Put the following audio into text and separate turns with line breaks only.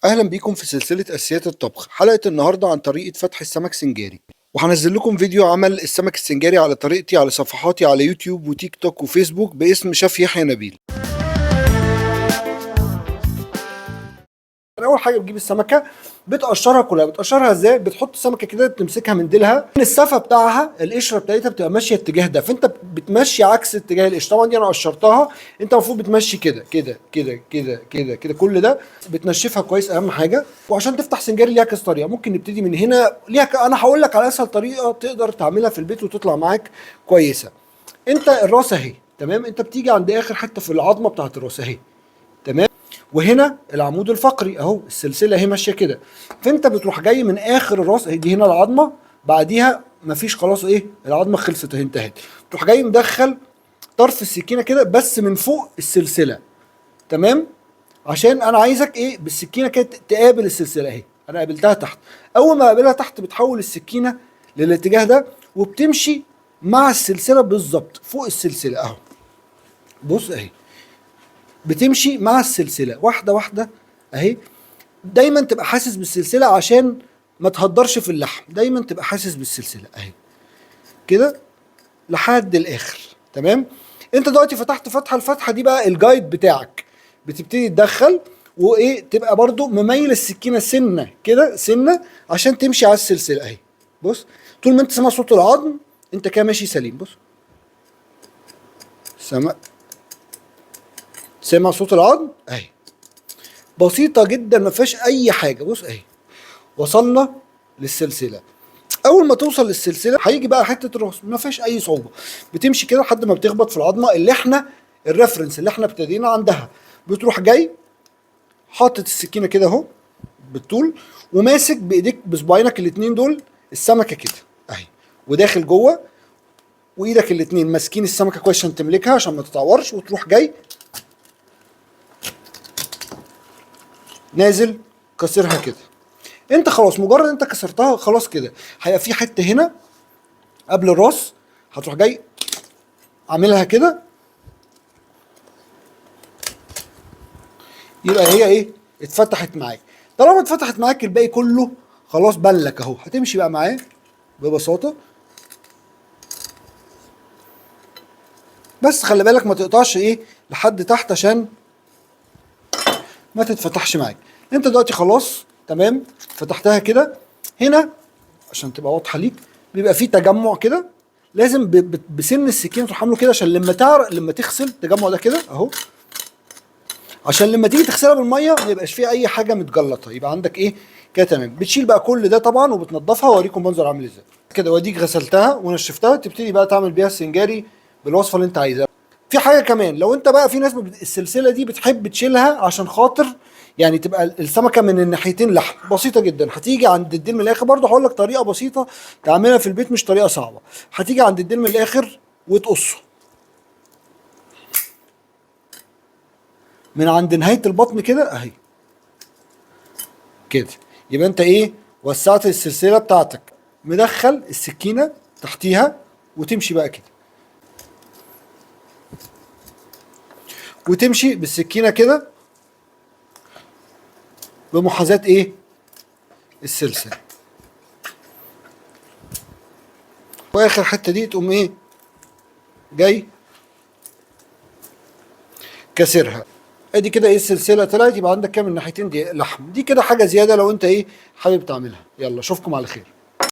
اهلا بيكم في سلسلة اساسيات الطبخ. حلقة النهاردة عن طريقة فتح السمك سنجاري، وهنزل لكم فيديو عمل السمك السنجاري على طريقتي على صفحاتي على يوتيوب وتيك توك وفيسبوك باسم شيف يحيى نبيل. اول حاجه بتجيب السمكه، بتقشرها كلها. بتقشرها ازاي؟ بتحط السمكه كده، تمسكها من ديلها، السفه بتاعها القشره بتاعتها بتبقى ماشيه الاتجاه ده، فانت بتمشي عكس اتجاه القشره. طبعا دي انا قشرتها، انت المفروض بتمشي كده كده كده كده كده كده، كل ده بتنشفها كويس اهم حاجه. وعشان تفتح سنجاري ليها كذا طريقه، ممكن نبتدي من هنا. انا هقول لك على اسهل طريقه تقدر تعملها في البيت وتطلع معاك كويسه. انت الراس اهي، تمام؟ انت بتيجي عند اخر حته في العظمه بتاعت الراس اهي، تمام؟ وهنا العمود الفقري اهو، السلسله اهي ماشيه كده. فانت بتروح جاي من اخر الراس اهي، دي هنا العظمه، بعديها مفيش خلاص، ايه، العظمه خلصت اهي، انتهت. تروح جاي مدخل طرف السكينه كده بس من فوق السلسله، تمام؟ عشان انا عايزك ايه، بالسكينه كده تقابل السلسله اهي. انا قابلتها تحت، اول ما اقابلها تحت بتحول السكينه للاتجاه ده، وبتمشي مع السلسله بالظبط فوق السلسله اهو. بص اهي، بتمشي مع السلسله واحده واحده اهي. دايما تبقى حاسس بالسلسله عشان ما تهدرش في اللحم، دايما تبقى حاسس بالسلسله اهي كده لحد الاخر، تمام؟ انت دلوقتي فتحت فتحه، الفتحه دي بقى الجايد بتاعك، بتبتدي تدخل وايه، تبقى برضو مميل السكينه سنه كده، سنه، عشان تمشي على السلسله اهي. بص، طول ما انت سامع صوت العظم انت كده ماشي سليم. بص، سامع صوت العظم اهي، بسيطه جدا ما فيهاش اي حاجه. بص اهي، وصلنا للسلسله. اول ما توصل للسلسله هيجي بقى حته الراس، ما فيهاش اي صعوبه. بتمشي كده لحد ما بتخبط في العظمه اللي احنا الريفرنس اللي احنا ابتدينا عندها. بتروح جاي حاطط السكينه كده اهو بالطول، وماسك بايديك بصباعينك الاتنين دول السمكه كده اهي، وداخل جوه، وايدك الاتنين ماسكين السمكه كويس عشان تملكها عشان ما تتعورش. وتروح جاي نازل كسرها كده. انت خلاص مجرد انت كسرتها خلاص كده، هيبقى في حته هنا قبل الراس، هتروح جاي عاملها كده، يبقى هي ايه، اتفتحت معاك. طالما اتفتحت معاك الباقي كله خلاص بان لك اهو. هتمشي بقى معاه ببساطه، بس خلي بالك ما تقطعش ايه لحد تحت عشان ما تتفتحش معاك. انت دلوقتي خلاص تمام، فتحتها كده. هنا عشان تبقى واضحه ليك، بيبقى فيه تجمع كده، لازم بسن السكينه تروح عامله كده عشان لما تغسل التجمع ده كده اهو، عشان لما تيجي تغسلها بالميه ما يبقاش فيها اي حاجه متجلطه، يبقى عندك ايه كده تمام. بتشيل بقى كل ده طبعا وبتنضفها، واوريكم منظر عامل ازاي كده. واديك غسلتها ونشفتها، تبتدي بقى تعمل بيها السنجاري بالوصفه اللي انت عايزها. في حاجه كمان، لو انت بقى في ناس السلسله دي بتحب تشيلها عشان خاطر يعني تبقى السمكه من الناحيتين لحم، بسيطه جدا. هتيجي عند الديل من الاخر، برضه هقول لك طريقه بسيطه تعملها في البيت، مش طريقه صعبه. هتيجي عند الديل من الاخر وتقصه من عند نهايه البطن كده اهي كده. يبقى انت ايه، وسعت السلسله بتاعتك، مدخل السكينه تحتيها، وتمشي بقى كده، وتمشي بالسكينه كده بمحاذاه ايه السلسله. واخر حته دي تقوم ايه جاي كسرها. ادي كده ايه السلسله طلعت، يبقى عندك كام من الناحيتين دي لحم. دي كده حاجه زياده لو انت ايه حابب تعملها. يلا اشوفكم على خير.